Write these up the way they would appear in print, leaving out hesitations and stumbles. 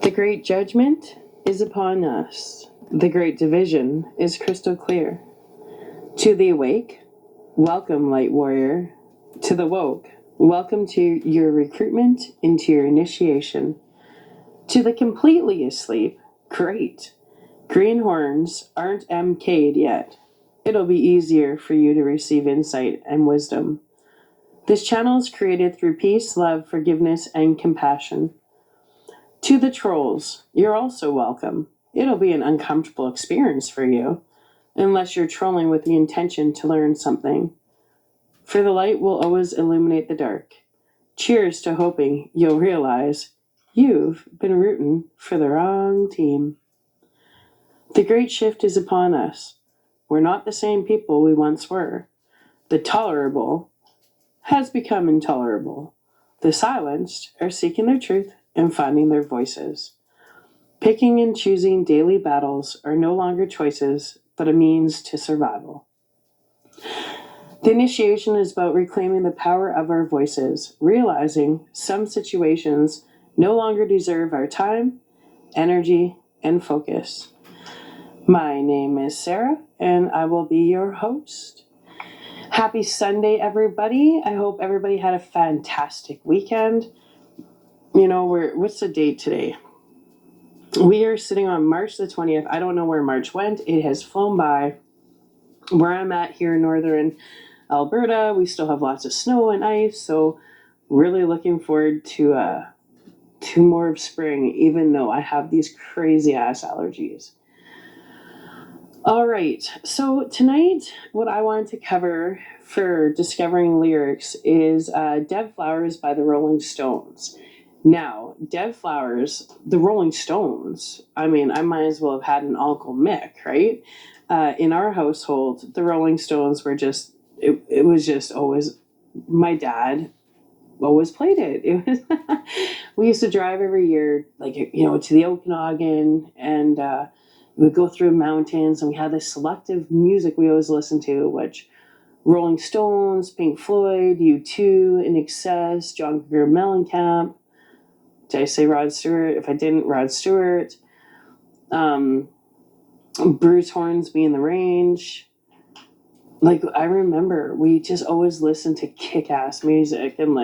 The great judgment is upon us. The great division is crystal clear. To the awake, welcome, light warrior. To the woke, welcome to your recruitment into your initiation. To the completely asleep, great. Greenhorns aren't MK'd yet. It'll be easier for you to receive insight and wisdom. This channel is created through peace, love, forgiveness, and compassion. To the trolls, you're also welcome. It'll be an uncomfortable experience for you, unless you're trolling with the intention to learn something. For the light will always illuminate the dark. Cheers to hoping you'll realize you've been rooting for the wrong team. The great shift is upon us. We're not the same people we once were. The tolerable has become intolerable. The silenced are seeking their truth and finding their voices. Picking and choosing daily battles are no longer choices, but a means to survival. The initiation is about reclaiming the power of our voices, realizing some situations no longer deserve our time, energy, and focus. My name is Sarah, and I will be your host. Happy Sunday, everybody. I hope everybody had a fantastic weekend. What's the date today? We are sitting on March the 20th. I don't know where March went. It has flown by. Where I'm at here in northern Alberta, we still have lots of snow and ice, so really looking forward to more of spring, even though I have these crazy ass allergies. All right, so tonight what I wanted to cover for discovering lyrics is Dead Flowers by the Rolling Stones. Now, Dead Flowers, the Rolling Stones, I might as well have had an Uncle Mick, right? In our household, the Rolling Stones were just, it was just always, my dad always played it. It was we used to drive every year, to the Okanagan, and we would go through mountains, and we had this selective music we always listened to, which Rolling Stones, Pink Floyd, U2, In Excess, John Cougar Mellencamp. Did I say Rod Stewart? If I didn't, Rod Stewart. Bruce Hornsby in the Range. I remember we just always listened to kick-ass music, and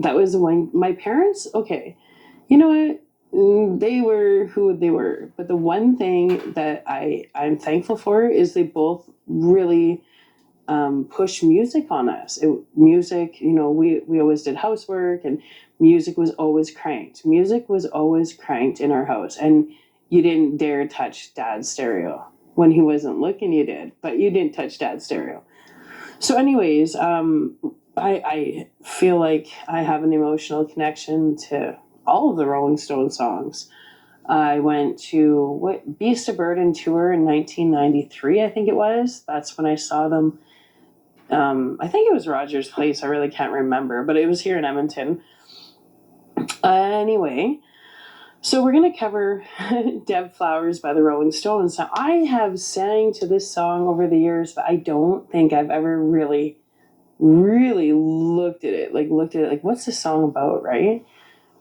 that was when my parents, okay, you know what? They were who they were, but the one thing that I'm thankful for is they both really push music on us. Music, we always did housework, and music was always cranked. Music was always cranked in our house, and you didn't dare touch Dad's stereo. When he wasn't looking, you did, but you didn't touch Dad's stereo. So anyways, I feel like I have an emotional connection to all of the Rolling Stone songs. I went to Beast of Burden tour in 1993, I think it was. That's when I saw them. I think it was Rogers Place. I really can't remember, but it was here in Edmonton. Anyway, so we're going to cover Dead Flowers by the Rolling Stones. Now, I have sang to this song over the years, but I don't think I've ever really, really looked at it. What's this song about, right?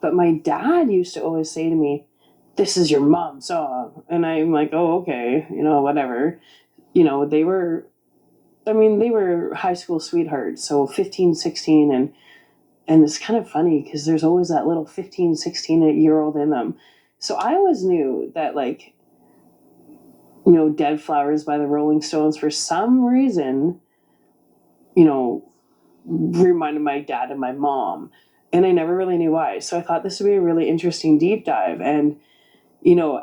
But my dad used to always say to me, "This is your mom's song." And I'm like, oh, okay, whatever. They were high school sweethearts, so 15, 16, and it's kind of funny because there's always that little 15, 16-year-old in them. So I always knew that, Dead Flowers by the Rolling Stones, for some reason, reminded my dad and my mom. And I never really knew why. So I thought this would be a really interesting deep dive. And,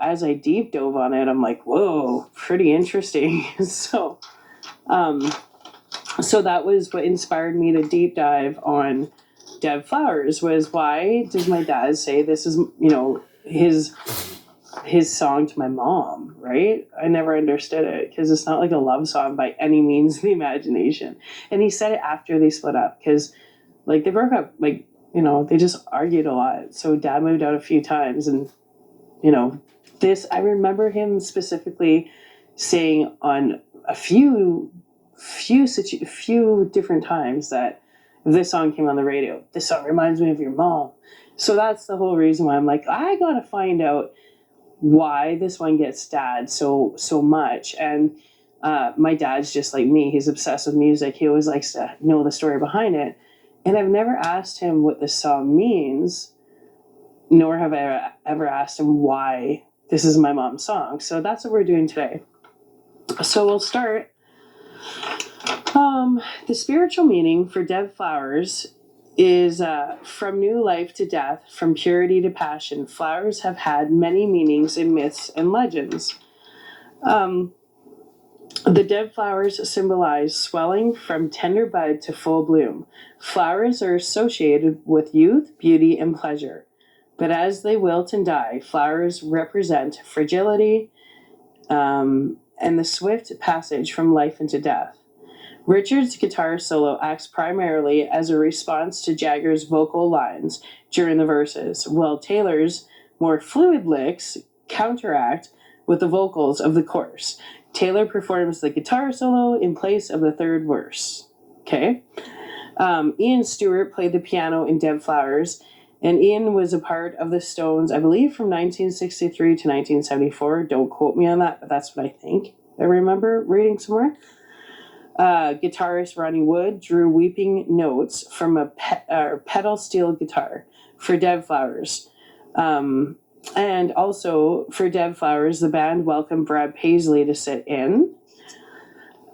as I deep dove on it, I'm like, whoa, pretty interesting. So that was what inspired me to deep dive on Dead Flowers, was why does my dad say this is, his song to my mom, right? I never understood it because it's not like a love song by any means of the imagination. And he said it after they split up because, they broke up, they just argued a lot. So Dad moved out a few times, and, I remember him specifically saying on a few different times that if this song came on the radio, this song reminds me of your mom. So that's the whole reason why I'm like, I gotta find out why this one gets dad so much. And my dad's just like me. He's obsessed with music. He always likes to know the story behind it. And I've never asked him what this song means, nor have I ever asked him why this is my mom's song. So that's what we're doing today. So we'll start. The spiritual meaning for dead flowers is from new life to death, from purity to passion. Flowers have had many meanings in myths and legends. The dead flowers symbolize swelling from tender bud to full bloom. Flowers are associated with youth, beauty, and pleasure. But as they wilt and die, flowers represent fragility and the swift passage from life into death. Richard's guitar solo acts primarily as a response to Jagger's vocal lines during the verses, while Taylor's more fluid licks counteract with the vocals of the chorus. Taylor performs the guitar solo in place of the third verse. Okay. Ian Stewart played the piano in Dead Flowers, and Ian was a part of the Stones, I believe, from 1963 to 1974. Don't quote me on that, but that's what I think. I remember reading somewhere. Guitarist Ronnie Wood drew weeping notes from a pedal steel guitar for Dead Flowers. And also, for Dead Flowers, the band welcomed Brad Paisley to sit in.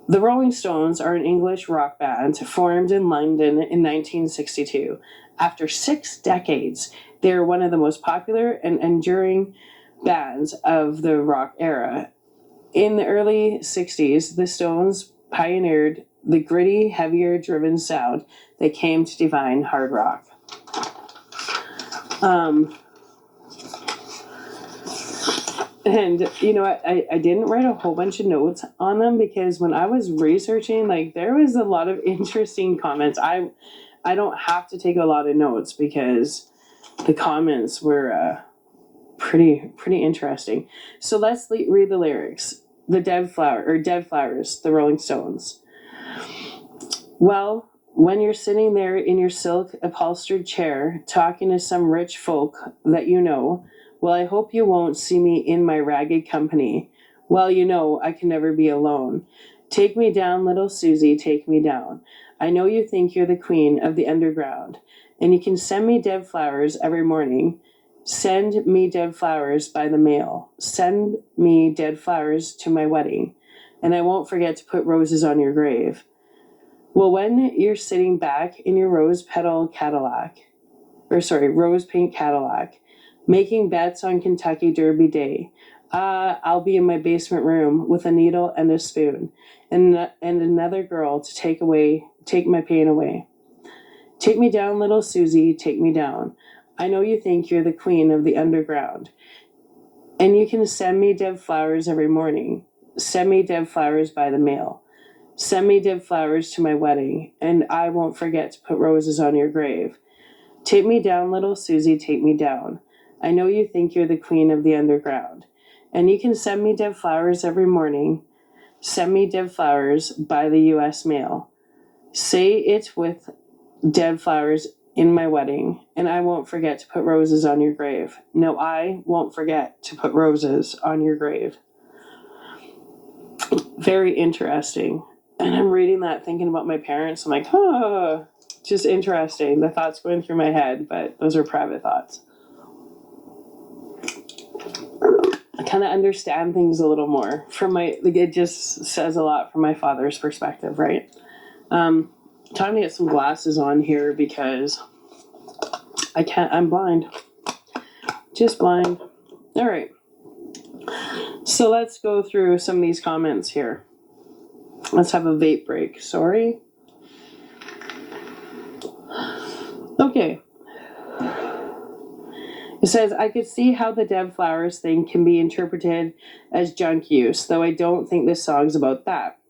The Rolling Stones are an English rock band formed in London in 1962. After 6 decades, they are one of the most popular and enduring bands of the rock era. In the early 60s, the Stones pioneered the gritty, heavier-driven sound that came to define hard rock. And, you know, I didn't write a whole bunch of notes on them because when I was researching, like, there was a lot of interesting comments. I don't have to take a lot of notes because the comments were pretty interesting. So let's read the lyrics. The Dead Flowers, the Rolling Stones. Well, when you're sitting there in your silk upholstered chair, talking to some rich folk that you know, well, I hope you won't see me in my ragged company. Well, you know, I can never be alone. Take me down, little Susie, take me down. I know you think you're the queen of the underground, and you can send me dead flowers every morning. Send me dead flowers by the mail. Send me dead flowers to my wedding, and I won't forget to put roses on your grave. Well, when you're sitting back in your rose paint Cadillac, making bets on Kentucky Derby Day, I'll be in my basement room with a needle and a spoon, and another girl to take my pain away. Take me down, little Susie, take me down. I know you think you're the queen of the underground, and you can send me dead flowers every morning. Send me dead flowers by the mail. Send me dead flowers to my wedding, and I won't forget to put roses on your grave. Take me down, little Susie, take me down. I know you think you're the queen of the underground, and you can send me dead flowers every morning. Send me dead flowers by the U.S. mail. Say it with dead flowers in my wedding, and I won't forget to put roses on your grave. No, I won't forget to put roses on your grave. Very interesting. And I'm reading that thinking about my parents. I'm like, just interesting. The thoughts going through my head, but those are private thoughts. I kind of understand things a little more it just says a lot from my father's perspective, right? Time to get some glasses on here because I'm blind. Just blind. All right. So let's go through some of these comments here. Let's have a vape break. Sorry. Okay. It says, I could see how the dead flowers thing can be interpreted as junk use, though I don't think this song's about that.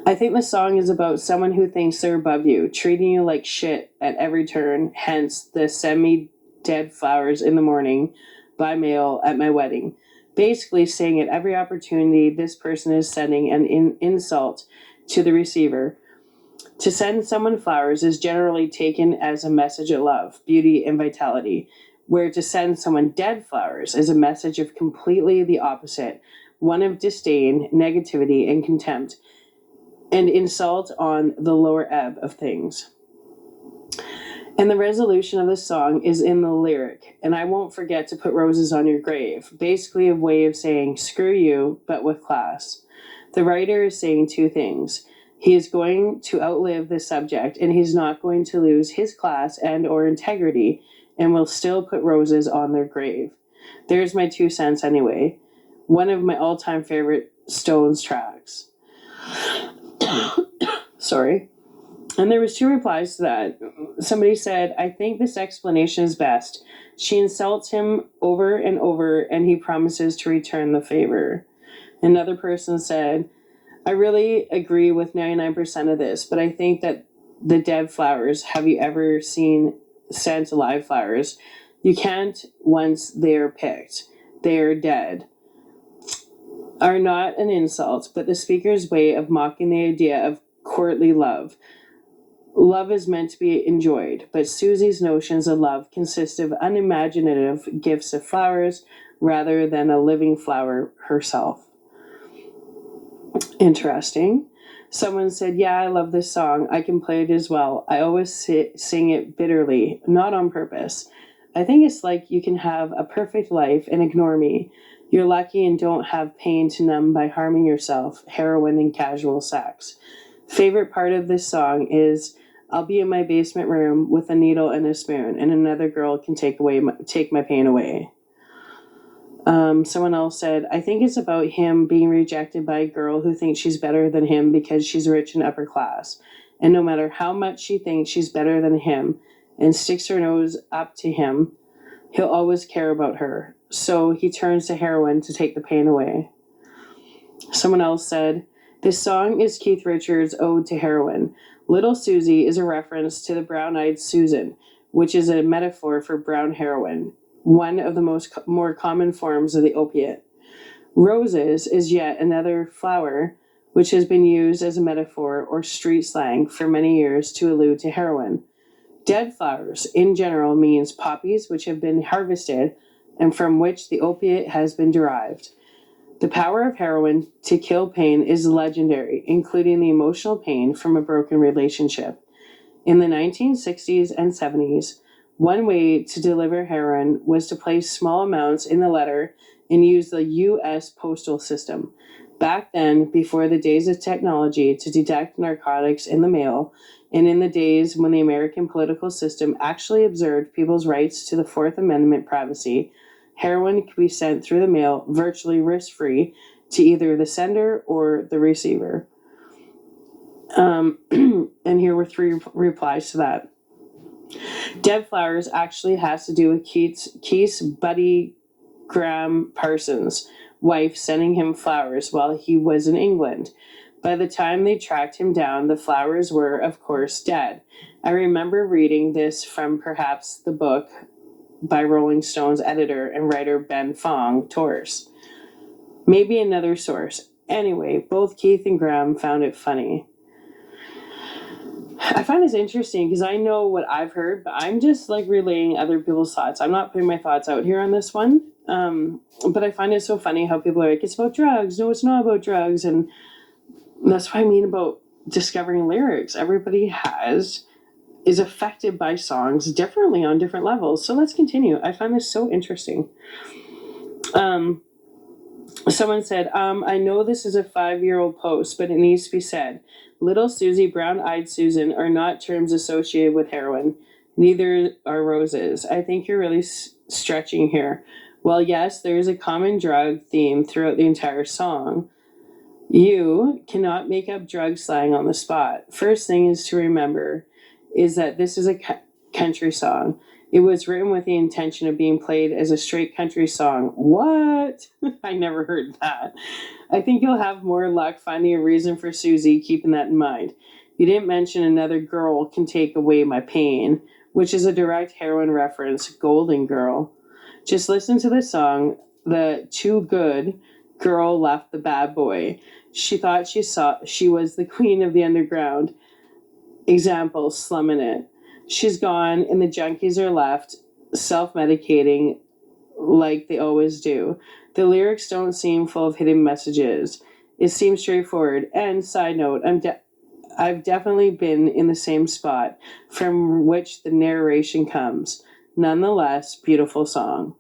I think the song is about someone who thinks they're above you, treating you like shit at every turn, hence the send me dead flowers in the morning by mail at my wedding. Basically saying at every opportunity this person is sending an insult to the receiver. To send someone flowers is generally taken as a message of love, beauty, and vitality, where to send someone dead flowers is a message of completely the opposite, one of disdain, negativity, and contempt, and insult on the lower ebb of things. And the resolution of the song is in the lyric, and I won't forget to put roses on your grave, basically a way of saying screw you, but with class. The writer is saying two things. He is going to outlive the subject, and he's not going to lose his class and or integrity, and will still put roses on their grave. There's my 2 cents anyway. One of my all-time favorite Stones tracks. Sorry. And there was 2 replies to that. Somebody said, I think this explanation is best. She insults him over and over, and he promises to return the favor. Another person said, I really agree with 99% of this, but I think that the dead flowers, have you ever seen sent live flowers? You can't once they're picked. They're dead. Are not an insult, but the speaker's way of mocking the idea of courtly love. Love is meant to be enjoyed, but Susie's notions of love consist of unimaginative gifts of flowers rather than a living flower herself. Interesting. Someone said, yeah, I love this song. I can play it as well. I always sing it bitterly, not on purpose. I think it's like you can have a perfect life and ignore me. You're lucky and don't have pain to numb by harming yourself, heroin and casual sex. Favorite part of this song is, I'll be in my basement room with a needle and a spoon, and another girl can take my pain away. Someone else said, I think it's about him being rejected by a girl who thinks she's better than him because she's rich and upper class. And no matter how much she thinks she's better than him and sticks her nose up to him, he'll always care about her. So he turns to heroin to take the pain away. Someone else said, this song is Keith Richards' ode to heroin. Little Susie is a reference to the brown-eyed Susan, which is a metaphor for brown heroin, one of the more common forms of the opiate. Roses is yet another flower which has been used as a metaphor or street slang for many years to allude to heroin. Dead flowers in general means poppies which have been harvested and from which the opiate has been derived. The power of heroin to kill pain is legendary, including the emotional pain from a broken relationship. In the 1960s and 70s, one way to deliver heroin was to place small amounts in the letter and use the U.S. postal system. Back then, before the days of technology to detect narcotics in the mail, and in the days when the American political system actually observed people's rights to the Fourth Amendment privacy, heroin could be sent through the mail virtually risk-free to either the sender or the receiver. And here were 3 replies to that. Dead flowers actually has to do with Keith's buddy Graham Parsons' wife sending him flowers while he was in England. By the time they tracked him down, the flowers were, of course, dead. I remember reading this from perhaps the book by Rolling Stone's editor and writer Ben Fong, Torres. Maybe another source. Anyway, both Keith and Graham found it funny. I find this interesting because I know what I've heard, but I'm just like relaying other people's thoughts. I'm not putting my thoughts out here on this one. But I find it so funny how people are like, it's about drugs. No, it's not about drugs. And that's what I mean about discovering lyrics. Everybody is affected by songs differently on different levels. So let's continue. I find this so interesting. Someone said, I know this is a 5-year-old post, but it needs to be said. Little Susie, brown-eyed Susan are not terms associated with heroin. Neither are roses. I think you're really stretching here. Well, yes, there is a common drug theme throughout the entire song. You cannot make up drug slang on the spot. First thing is to remember is that this is a country song. It was written with the intention of being played as a straight country song. What? I never heard that. I think you'll have more luck finding a reason for Susie, keeping that in mind. You didn't mention another girl can take away my pain, which is a direct heroin reference, Golden Girl. Just listen to the song. The too good girl left the bad boy. She thought she was the queen of the underground. Example, slumming it. She's gone and the junkies are left self-medicating like they always do. The lyrics don't seem full of hidden messages. It seems straightforward. And side note, I've definitely been in the same spot from which the narration comes. Nonetheless, beautiful song.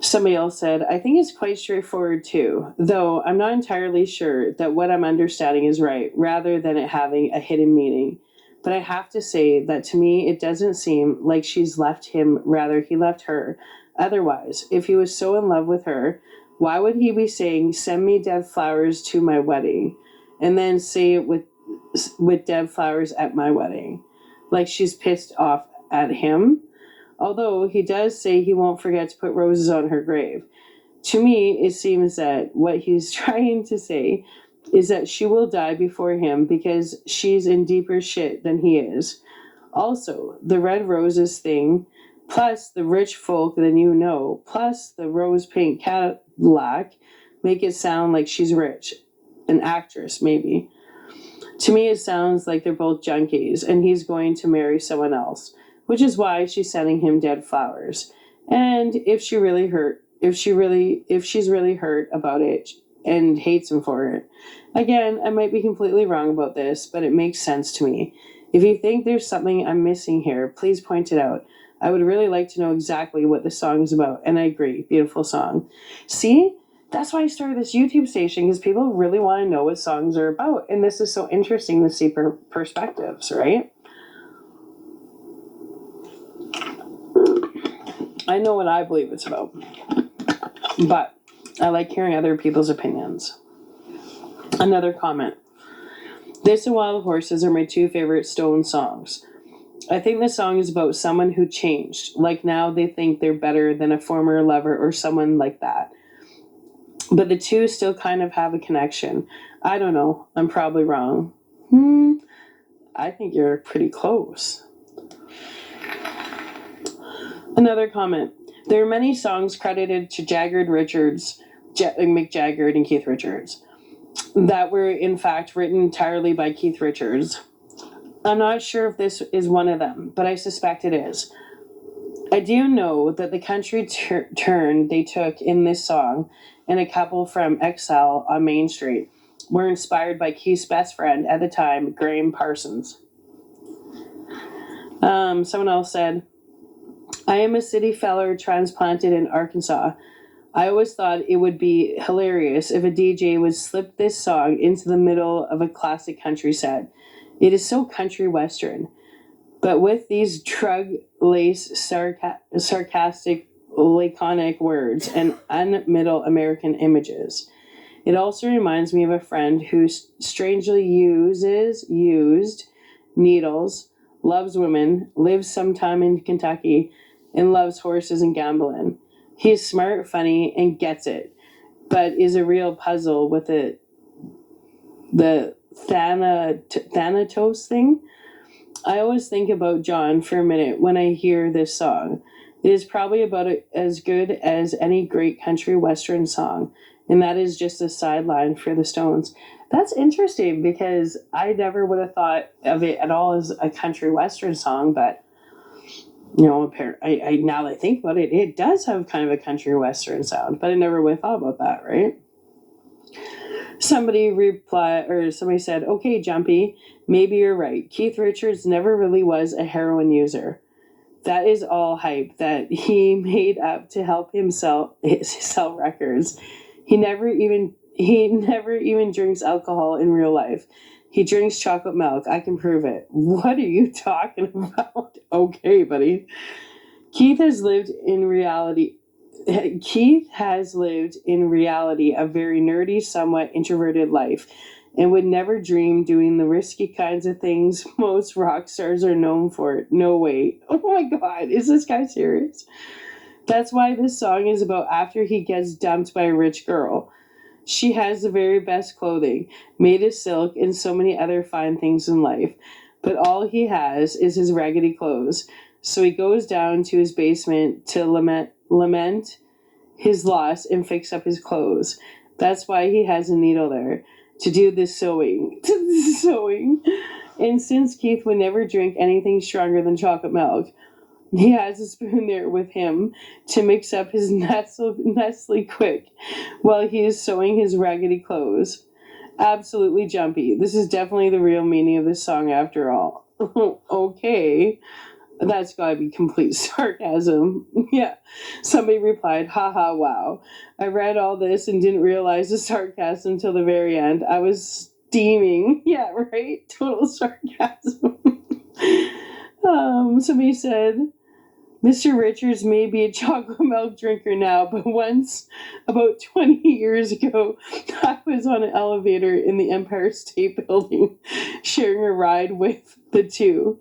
Somebody else said, I think it's quite straightforward too, though I'm not entirely sure that what I'm understanding is right, rather than it having a hidden meaning. But I have to say that to me, it doesn't seem like she's left him, rather, he left her. Otherwise, if he was so in love with her, why would he be saying, send me dead flowers to my wedding, and then say it with dead flowers at my wedding? Like she's pissed off at him? Although he does say he won't forget to put roses on her grave. To me, it seems that what he's trying to say is that she will die before him because she's in deeper shit than he is. Also, the red roses thing, plus the rich folk that you know, plus the rose pink Cadillac, make it sound like she's rich. An actress, maybe. To me, it sounds like they're both junkies and he's going to marry someone else, which is why she's sending him dead flowers. And if she's really hurt about it and hates him for it. Again, I might be completely wrong about this, but it makes sense to me. If you think there's something I'm missing here, please point it out. I would really like to know exactly what this song is about. And I agree, beautiful song. See? That's why I started this YouTube station, because people really want to know what songs are about. And this is so interesting to see perspectives, right? I know what I believe it's about, but I like hearing other people's opinions. Another comment. This and Wild Horses are my two favorite Stone songs. I think the song is about someone who changed. Like now they think they're better than a former lover or someone like that. But the two still kind of have a connection. I don't know. I'm probably wrong. I think you're pretty close. Another comment. There are many songs credited to Mick Jagger and Keith Richards, that were in fact written entirely by Keith Richards. I'm not sure if this is one of them, but I suspect it is. I do know that the country turn they took in this song and a couple from Exile on Main Street were inspired by Keith's best friend at the time, Graham Parsons. Someone else said, I am a city feller transplanted in Arkansas. I always thought it would be hilarious if a DJ would slip this song into the middle of a classic country set. It is so country western, but with these drug-laced, sarcastic, laconic words and un-middle American images. It also reminds me of a friend who strangely used needles, loves women, lives sometime in Kentucky, and loves horses and gambling. He is smart, funny, and gets it, but is a real puzzle with the Thanatos thing. I always think about John for a minute when I hear this song. It is probably about as good as any great country western song, and that is just a sideline for the Stones. That's interesting because I never would have thought of it at all as a country western song, but I now that I think about it, it does have kind of a country western sound, but I never would have thought about that, right? Somebody said, okay, Jumpy, maybe you're right. Keith Richards never really was a heroin user. That is all hype that he made up to help himself sell records. He never even drinks alcohol in real life. He drinks chocolate milk. I can prove it. What are you talking about? Okay, buddy. Keith has lived in reality a very nerdy, somewhat introverted life and would never dream doing the risky kinds of things most rock stars are known for. No way. Oh my God, is this guy serious? That's why this song is about after he gets dumped by a rich girl. She has the very best clothing, made of silk and so many other fine things in life. But all he has is his raggedy clothes. So he goes down to his basement to lament his loss and fix up his clothes. That's why he has a needle there, to do the sewing. And since Keith would never drink anything stronger than chocolate milk, he has a spoon there with him to mix up his Nestle Quick while he is sewing his raggedy clothes. Absolutely jumpy. This is definitely the real meaning of this song after all. Okay. That's gotta be complete sarcasm. Yeah. Somebody replied, haha, wow. I read all this and didn't realize the sarcasm until the very end. I was steaming. Yeah, right? Total sarcasm. Somebody said, Mr. Richards may be a chocolate milk drinker now, but once, about 20 years ago, I was on an elevator in the Empire State Building sharing a ride with the two.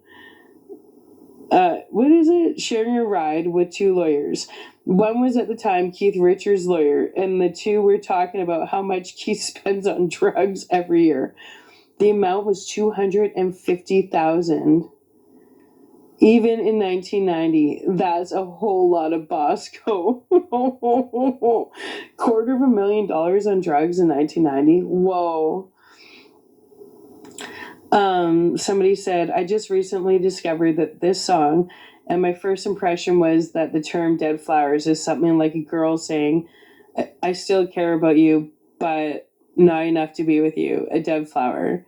What is it? Sharing a ride with two lawyers. One was at the time Keith Richards' lawyer, and the two were talking about how much Keith spends on drugs every year. The amount was $250,000. Even in 1990, that's a whole lot of Bosco. $250,000 on drugs in 1990. Whoa. Somebody said, I just recently discovered that this song, and my first impression was that the term dead flowers is something like a girl saying, I still care about you, but not enough to be with you, a dead flower.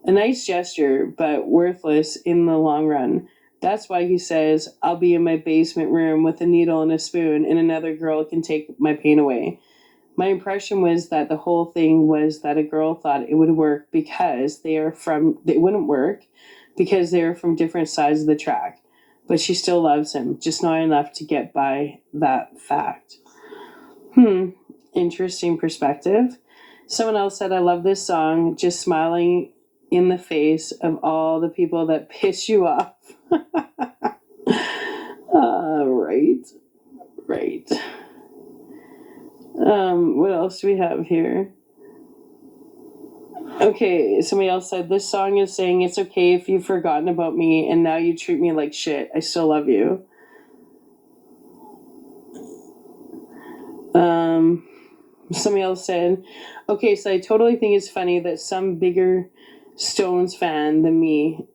A nice gesture, but worthless in the long run. That's why he says, I'll be in my basement room with a needle and a spoon, and another girl can take my pain away. My impression was that the whole thing was that a girl thought it would work because it wouldn't work because they are from different sides of the track. But she still loves him, just not enough to get by that fact. Interesting perspective. Someone else said, I love this song, just smiling in the face of all the people that piss you off. Right. What else do we have here? Okay, somebody else said, this song is saying it's okay if you've forgotten about me and now you treat me like shit. I still love you. Somebody else said, okay, so I totally think it's funny that some bigger Stones fan than me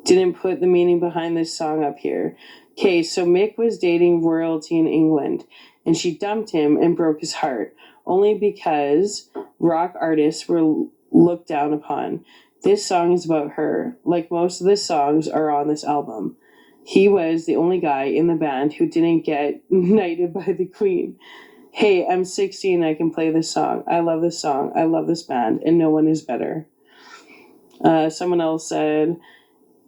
didn't put the meaning behind this song up here. Okay, so Mick was dating royalty in England, and she dumped him and broke his heart, only because rock artists were looked down upon. This song is about her, like most of the songs are on this album. He was the only guy in the band who didn't get knighted by the Queen. Hey, I'm 16, I can play this song. I love this song. I love this band, and no one is better. Someone else said,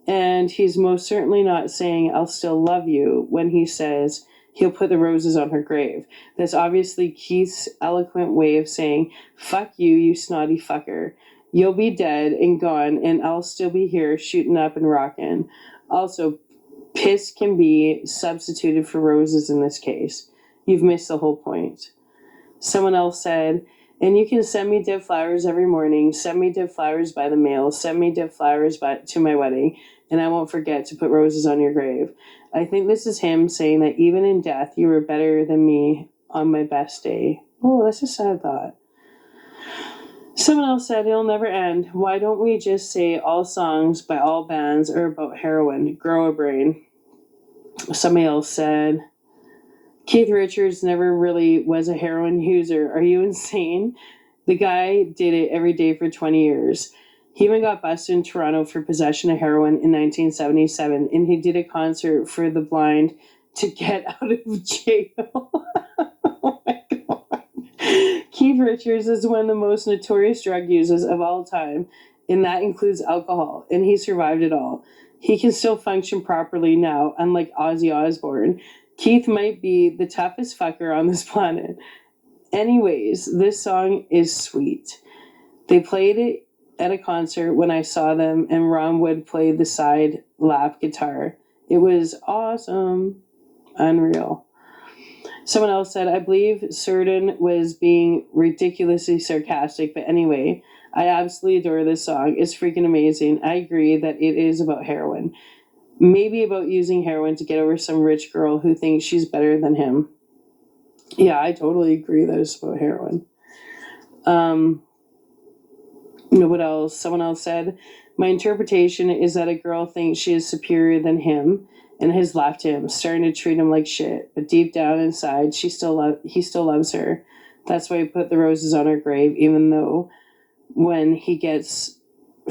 and he's most certainly not saying, I'll still love you, when he says he'll put the roses on her grave. That's obviously Keith's eloquent way of saying, fuck you, you snotty fucker. You'll be dead and gone, and I'll still be here shooting up and rocking. Also, piss can be substituted for roses in this case. You've missed the whole point. Someone else said, and you can send me dead flowers every morning. Send me dead flowers by the mail. Send me dead flowers to my wedding. And I won't forget to put roses on your grave. I think this is him saying that even in death, you were better than me on my best day. Oh, that's a sad thought. Someone else said, it'll never end. Why don't we just say all songs by all bands are about heroin? Grow a brain. Somebody else said, Keith Richards never really was a heroin user. Are you insane? The guy did it every day for 20 years. He even got busted in Toronto for possession of heroin in 1977, and he did a concert for the blind to get out of jail. Oh my God. Keith Richards is one of the most notorious drug users of all time, and that includes alcohol, and he survived it all. He can still function properly now, unlike Ozzy Osbourne. Keith might be the toughest fucker on this planet. Anyways, this song is sweet. They played it at a concert when I saw them, and Ron Wood played the side lap guitar. It was awesome. Unreal. Someone else said, I believe Certain was being ridiculously sarcastic, but anyway, I absolutely adore this song. It's freaking amazing. I agree that it is about heroin. Maybe about using heroin to get over some rich girl who thinks she's better than him. Yeah, I totally agree that it's about heroin. What else? Someone else said, My interpretation is that a girl thinks she is superior than him and has left him, starting to treat him like shit. But deep down inside, he still loves her. That's why he put the roses on her grave, even though when he gets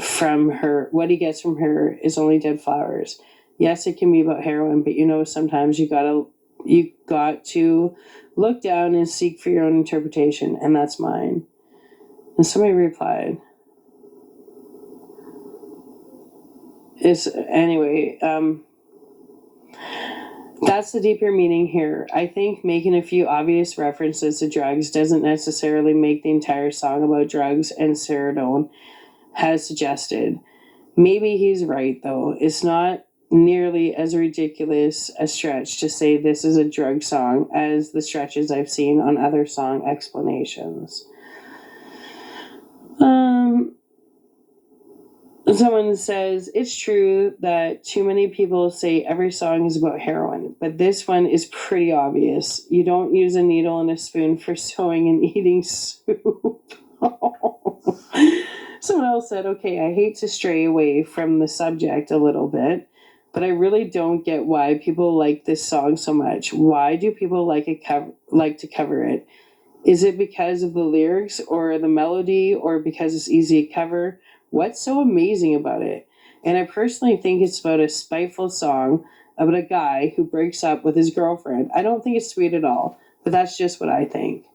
from her, what he gets from her is only dead flowers. Yes, it can be about heroin, but sometimes you got to look down and seek for your own interpretation, and that's mine. And somebody replied, that's the deeper meaning here. I think making a few obvious references to drugs doesn't necessarily make the entire song about drugs and serotonin, has suggested. Maybe he's right, though. It's not nearly as ridiculous a stretch to say this is a drug song as the stretches I've seen on other song explanations. Someone says, it's true that too many people say every song is about heroin, but this one is pretty obvious. You don't use a needle and a spoon for sewing and eating soup. Someone else said, okay, I hate to stray away from the subject a little bit, but I really don't get why people like this song so much. Why do people like to cover it? Is it because of the lyrics or the melody or because it's easy to cover? What's so amazing about it? And I personally think it's about a spiteful song about a guy who breaks up with his girlfriend. I don't think it's sweet at all, but that's just what I think.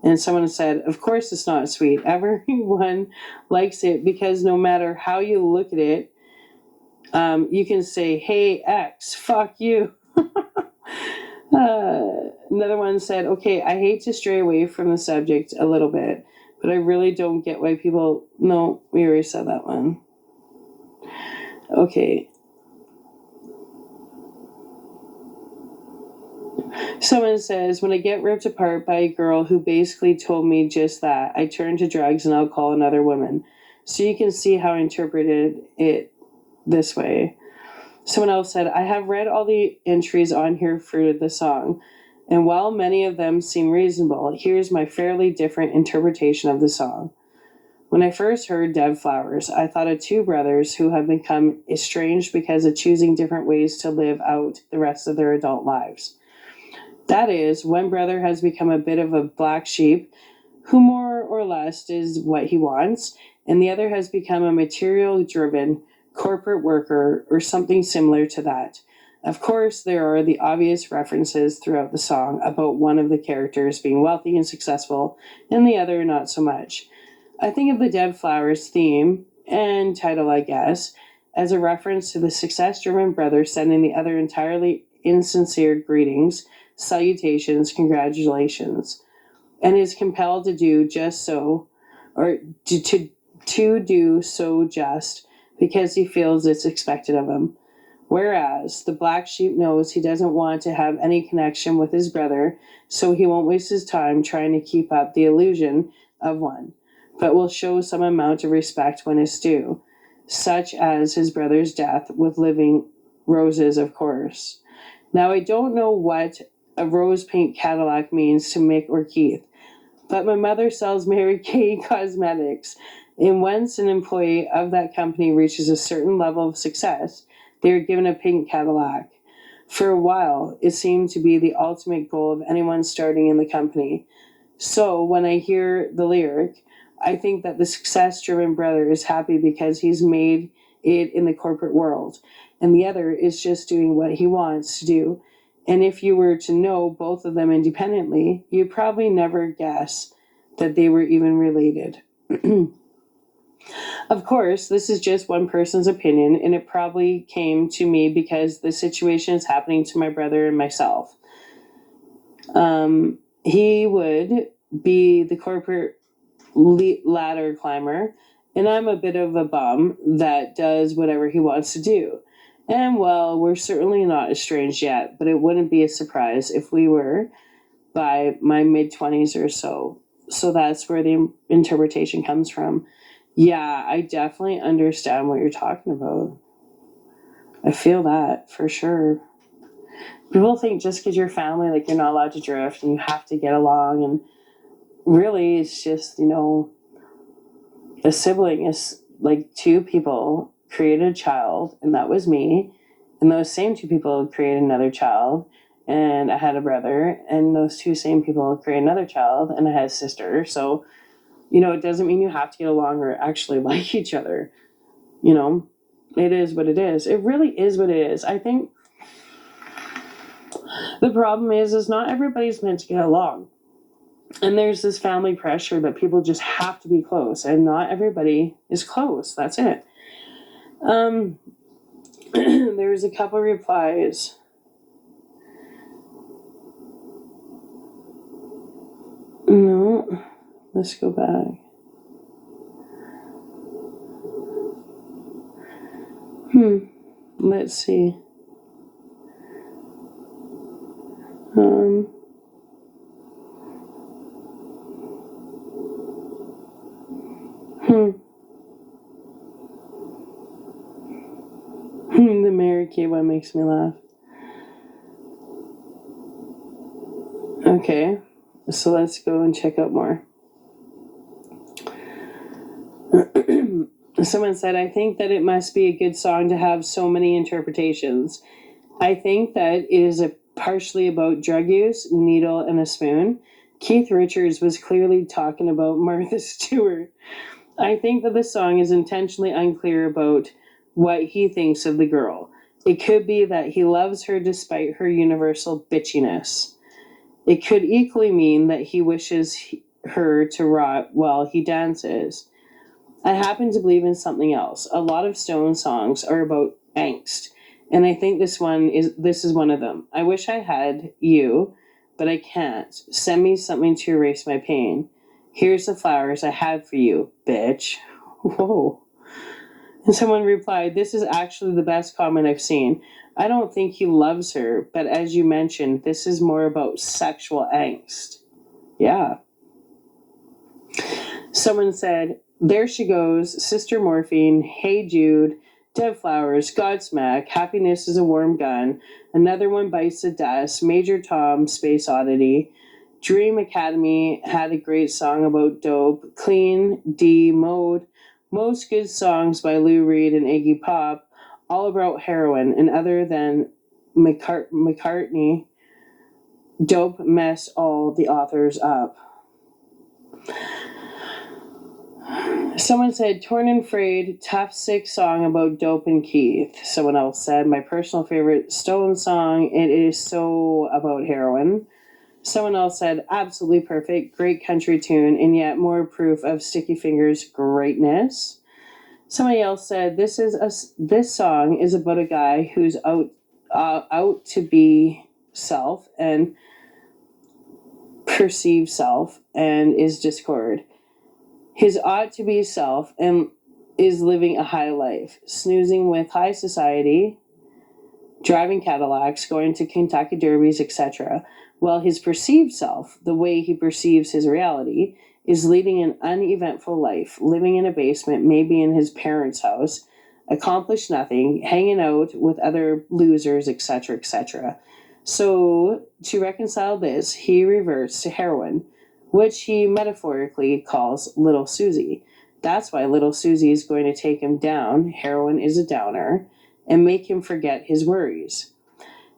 And someone said, of course it's not sweet. Everyone likes it because no matter how you look at it, you can say, hey, X, fuck you. Another one said, okay, I hate to stray away from the subject a little bit, but I really don't get why people... No, we already said that one. Okay. Someone says, when I get ripped apart by a girl who basically told me just that, I turn to drugs and alcohol and other women. So you can see how I interpreted it this way. Someone else said, I have read all the entries on here for the song, and while many of them seem reasonable, here's my fairly different interpretation of the song. When I first heard Dead Flowers, I thought of two brothers who have become estranged because of choosing different ways to live out the rest of their adult lives. That is, one brother has become a bit of a black sheep who more or less is what he wants, and the other has become a material-driven corporate worker or something similar to that. Of course, there are the obvious references throughout the song about one of the characters being wealthy and successful and the other not so much. I think of the Dead Flowers theme and title, I guess, as a reference to the success-driven brother sending the other entirely insincere greetings, salutations, congratulations, and is compelled to do just so, or to do so just because he feels it's expected of him. Whereas the black sheep knows he doesn't want to have any connection with his brother, so he won't waste his time trying to keep up the illusion of one, but will show some amount of respect when it's due, such as his brother's death with living roses, of course. Now, I don't know what a rose pink Cadillac means to Mick or Keith, but my mother sells Mary Kay cosmetics, and once an employee of that company reaches a certain level of success, they are given a pink Cadillac. For a while, it seemed to be the ultimate goal of anyone starting in the company. So when I hear the lyric, I think that the success-driven brother is happy because he's made it in the corporate world, and the other is just doing what he wants to do. And if you were to know both of them independently, you'd probably never guess that they were even related. Of course, this is just one person's opinion, and it probably came to me because the situation is happening to my brother and myself. He would be the corporate ladder climber, and I'm a bit of a bum that does whatever he wants to do. And, well, we're certainly not estranged yet, but it wouldn't be a surprise if we were by my mid-20s or so. So that's where the interpretation comes from. Yeah, I definitely understand what you're talking about. I feel that, for sure. People think just because you're family, like, you're not allowed to drift and you have to get along, and really it's just, a sibling is like two people created a child, and that was me. And those same two people created another child, and I had a brother. And those two same people created another child, and I had a sister. So, it doesn't mean you have to get along or actually like each other. It is what it is. It really is what it is. I think the problem is not everybody's meant to get along. And there's this family pressure that people just have to be close, and not everybody is close. That's it. There's a couple replies. No, let's go back. Let's see. The Mary Kay one makes me laugh. Okay, so let's go and check out more. Someone said, I think that it must be a good song to have so many interpretations. I think that it is partially about drug use, needle, and a spoon. Keith Richards was clearly talking about Martha Stewart. I think that the song is intentionally unclear about what he thinks of the girl. It could be that he loves her despite her universal bitchiness. It could equally mean that he wishes her to rot while he dances. I happen to believe in something else. A lot of Stone songs are about angst, and I think this is one of them. I wish I had you, but I can't. Send me something to erase my pain. Here's the flowers I had for you, bitch. Whoa. And someone replied, this is actually the best comment I've seen. I don't think he loves her, but as you mentioned, this is more about sexual angst. Yeah. Someone said, there she goes, Sister Morphine, Hey Jude, Dead Flowers, Godsmack, Happiness is a Warm Gun, Another One Bites the Dust, Major Tom, Space Oddity, Dream Academy had a great song about dope, Clean, D, Mode, most good songs by Lou Reed and Iggy Pop, all about heroin, and other than McCartney, dope mess all the authors up. Someone said, Torn and Frayed, tough, sick song about dope and Keith. Someone else said, my personal favorite Stone song, it is so about heroin. Someone else said, absolutely perfect, great country tune, and yet more proof of Sticky Fingers' greatness. Somebody else said, this song is about a guy who's out to be self and perceive self and is discord. His ought to be self and is living a high life, snoozing with high society, driving Cadillacs, going to Kentucky Derbies, etc., while his perceived self, the way he perceives his reality, is leading an uneventful life, living in a basement, maybe in his parents' house, accomplished nothing, hanging out with other losers, etc., etc. So, to reconcile this, he reverts to heroin, which he metaphorically calls Little Susie. That's why Little Susie is going to take him down, heroin is a downer, and make him forget his worries.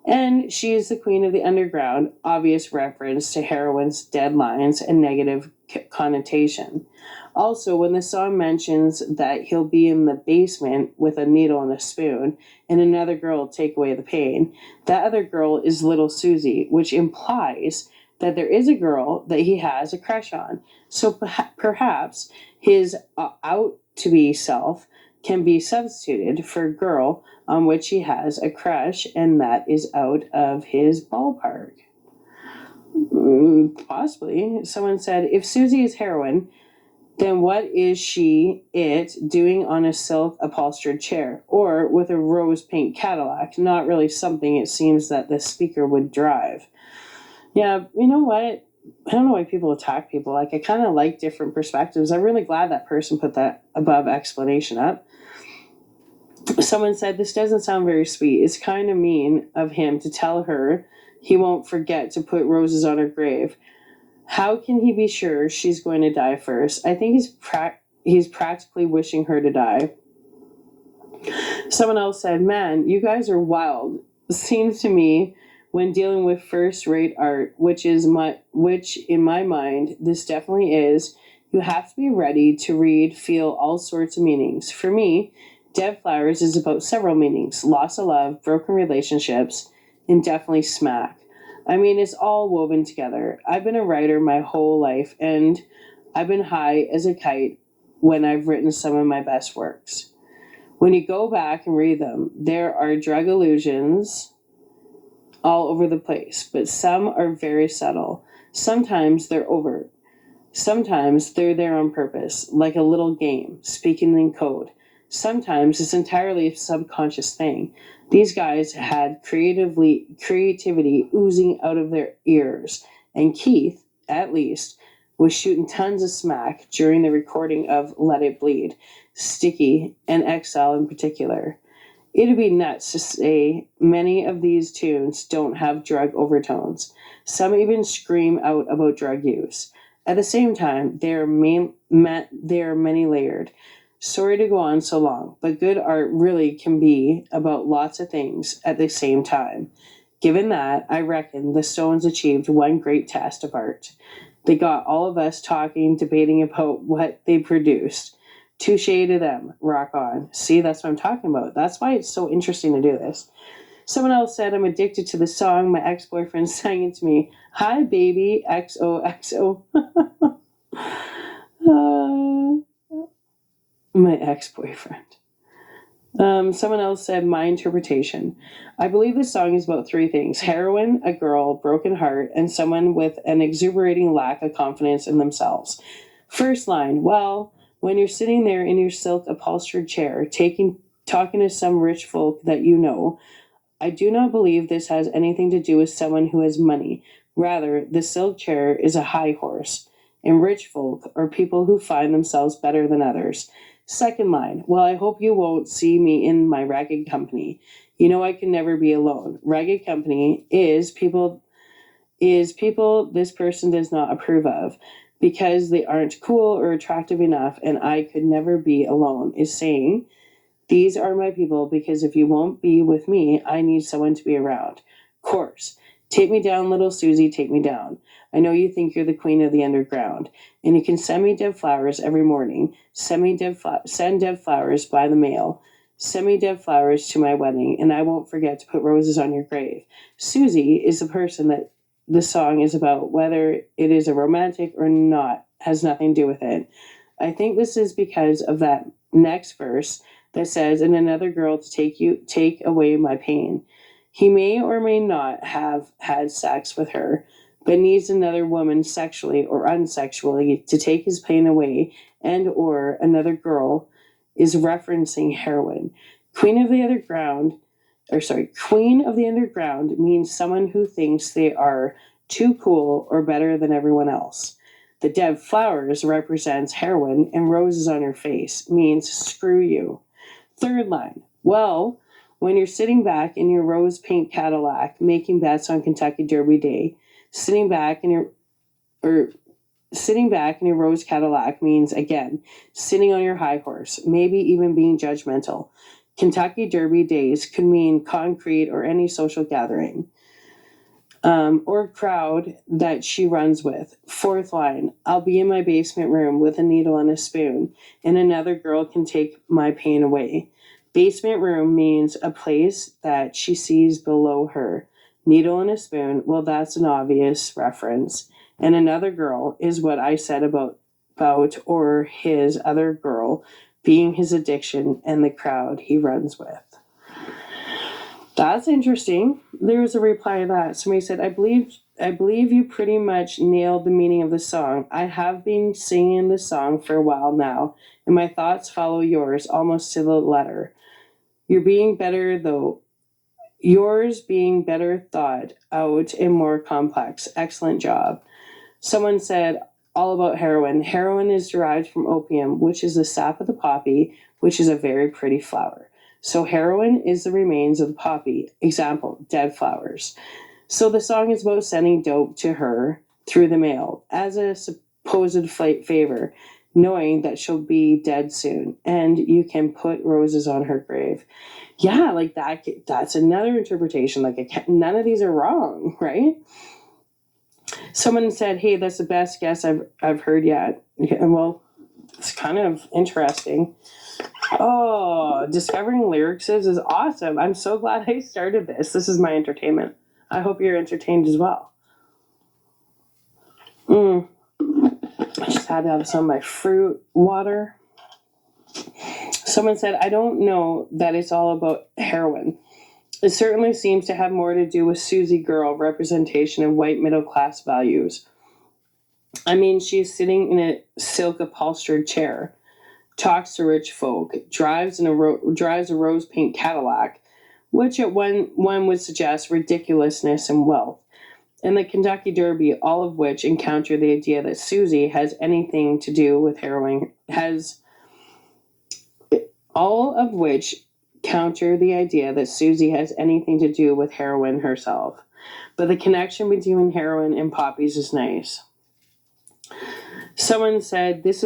And she is the queen of the underground, obvious reference to heroin's deadlines and negative connotation. Also, when the song mentions that he'll be in the basement with a needle and a spoon, and another girl will take away the pain, that other girl is Little Susie, which implies that there is a girl that he has a crush on. So perhaps his out-to-be self can be substituted for a girl on which he has a crush, and that is out of his ballpark. Possibly. Someone said, if Susie is heroin, then what is it doing on a silk upholstered chair or with a rose pink Cadillac? Not really something it seems that the speaker would drive. Yeah, you know what? I don't know why people attack people. Like, I kind of like different perspectives. I'm really glad that person put that above explanation up. Someone said, this doesn't sound very sweet. It's kind of mean of him to tell her he won't forget to put roses on her grave. How can he be sure she's going to die first? I think he's practically wishing her to die. Someone else said, man, you guys are wild. Seems to me when dealing with first-rate art, which in my mind, this definitely is, you have to be ready to read, feel all sorts of meanings. For me, Dead Flowers is about several meanings: loss of love, broken relationships, and definitely smack. I mean, it's all woven together. I've been a writer my whole life, and I've been high as a kite when I've written some of my best works. When you go back and read them, there are drug illusions all over the place, but some are very subtle. Sometimes they're overt. Sometimes they're there on purpose, like a little game, speaking in code. Sometimes it's entirely a subconscious thing. These guys had creativity oozing out of their ears, and Keith, at least, was shooting tons of smack during the recording of Let It Bleed, Sticky, and Exile in particular. It'd be nuts to say many of these tunes don't have drug overtones. Some even scream out about drug use. At the same time, they are many layered. Sorry to go on so long, but good art really can be about lots of things at the same time. Given that, I reckon the Stones achieved one great test of art. They got all of us talking, debating about what they produced. Touche to them. Rock on. See, that's what I'm talking about. That's why it's so interesting to do this. Someone else said, I'm addicted to the song. My ex-boyfriend sang it to me. Hi, baby. XOXO. My ex-boyfriend. Someone else said, my interpretation. I believe this song is about three things: heroin, a girl, broken heart, and someone with an exuberating lack of confidence in themselves. First line, well, when you're sitting there in your silk upholstered chair, talking to some rich folk that you know, I do not believe this has anything to do with someone who has money. Rather, the silk chair is a high horse, and rich folk are people who find themselves better than others. Second line, well, I hope you won't see me in my ragged company. You know I can never be alone. Ragged company is people this person does not approve of because they aren't cool or attractive enough, and I could never be alone, is saying, these are my people because if you won't be with me, I need someone to be around. Course. Take me down, little Susie, take me down. I know you think you're the queen of the underground, and you can send me dead flowers every morning. Send dead flowers by the mail. Send me dead flowers to my wedding, and I won't forget to put roses on your grave. Susie is the person that the song is about. Whether it is a romantic or not has nothing to do with it. I think this is because of that next verse that says, and another girl to take away my pain. He may or may not have had sex with her, but needs another woman sexually or unsexually to take his pain away, and or another girl is referencing heroin. Queen of the underground means someone who thinks they are too cool or better than everyone else. The dead flowers represents heroin, and roses on your face means screw you. Third line, well, when you're sitting back in your rose pink Cadillac making bets on Kentucky Derby Day, sitting back in your rose Cadillac means, again, sitting on your high horse, maybe even being judgmental. Kentucky Derby days could mean concrete or any social gathering, or crowd that she runs with. Fourth line, I'll be in my basement room with a needle and a spoon, and another girl can take my pain away. Basement room means a place that she sees below her. Needle and a spoon, well, that's an obvious reference. And another girl is what I said about or his other girl being his addiction and the crowd he runs with. That's interesting. There was a reply to that. Somebody said, I believe you pretty much nailed the meaning of the song. I have been singing the song for a while now, and my thoughts follow yours almost to the letter. Yours being better thought out and more complex. Excellent job. Someone said, all about heroin. Heroin is derived from opium, which is the sap of the poppy, which is a very pretty flower. So heroin is the remains of the poppy. Example, dead flowers. So the song is about sending dope to her through the mail as a supposed favor. knowing that she'll be dead soon, and you can put roses on her grave. Yeah, like that's another interpretation. Like, none of these are wrong, right? Someone said, hey, that's the best guess I've heard yet. Yeah, well, it's kind of interesting. Oh, discovering lyrics is awesome. I'm so glad I started this. This is my entertainment. I hope you're entertained as well. I just had to have some of my fruit water. Someone said, I don't know that it's all about heroin. It certainly seems to have more to do with Susie Girl representation of white middle class values. I mean, she's sitting in a silk upholstered chair, talks to rich folk, drives a rose pink Cadillac, which at one would suggest ridiculousness and wealth, and the Kentucky Derby, all of which encounter the idea that Susie has anything to do with heroin, herself. But the connection between heroin and poppies is nice. Someone said this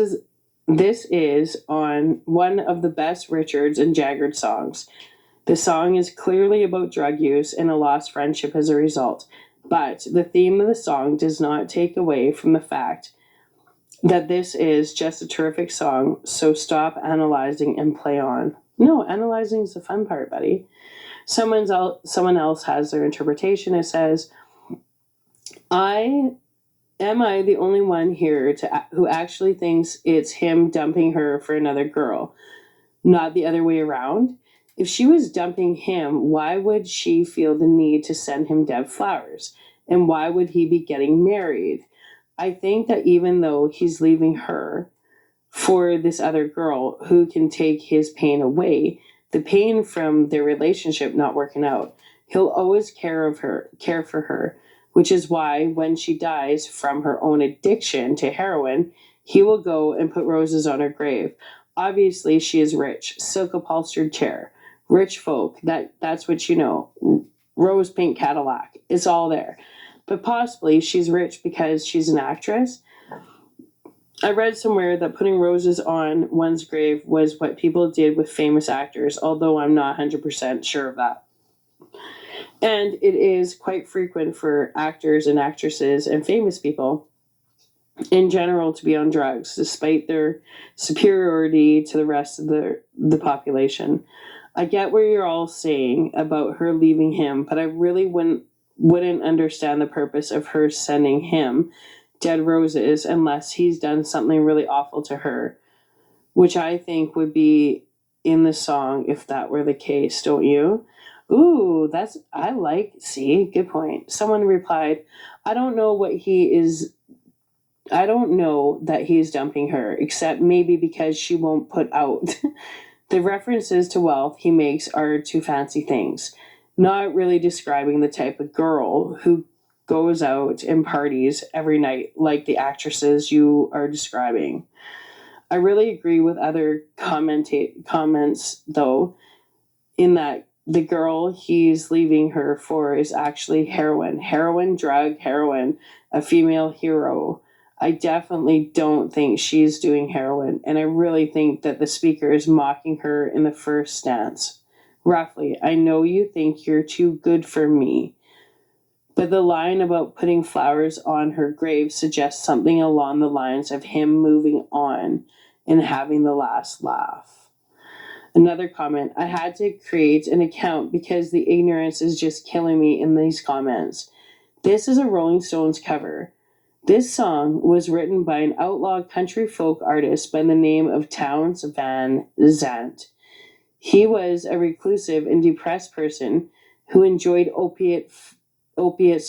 is on one of the best Richards and Jagger songs. The song is clearly about drug use and a lost friendship as a result, but the theme of the song does not take away from the fact that this is just a terrific song, so stop analyzing and play on. No, analyzing is the fun part, buddy. Someone else has their interpretation. It says, am I the only one here who actually thinks it's him dumping her for another girl, not the other way around? If she was dumping him, why would she feel the need to send him dead flowers? And why would he be getting married? I think that even though he's leaving her for this other girl who can take his pain away, the pain from their relationship not working out, he'll always care for her, which is why when she dies from her own addiction to heroin, he will go and put roses on her grave. Obviously, she is rich, silk upholstered chair, rich folk, that's what you know, rose pink Cadillac, it's all there. But possibly she's rich because she's an actress. I read somewhere that putting roses on one's grave was what people did with famous actors, although I'm not 100% sure of that. And it is quite frequent for actors and actresses and famous people in general to be on drugs, despite their superiority to the rest of the population. I get what you're all saying about her leaving him, but I really wouldn't understand the purpose of her sending him dead roses unless he's done something really awful to her, which I think would be in the song if that were the case, don't you? Ooh, see, good point. Someone replied, I don't know that he is dumping her, except maybe because she won't put out. The references to wealth he makes are to fancy things, not really describing the type of girl who goes out and parties every night like the actresses you are describing. I really agree with other comments, though, in that the girl he's leaving her for is actually heroin, a female hero. I definitely don't think she's doing heroin, and I really think that the speaker is mocking her in the first stance. Roughly, I know you think you're too good for me. But the line about putting flowers on her grave suggests something along the lines of him moving on and having the last laugh. Another comment, I had to create an account because the ignorance is just killing me in these comments. This is a Rolling Stones cover. This song was written by an outlaw country folk artist by the name of Townes Van Zandt. He was a reclusive and depressed person who enjoyed opiates.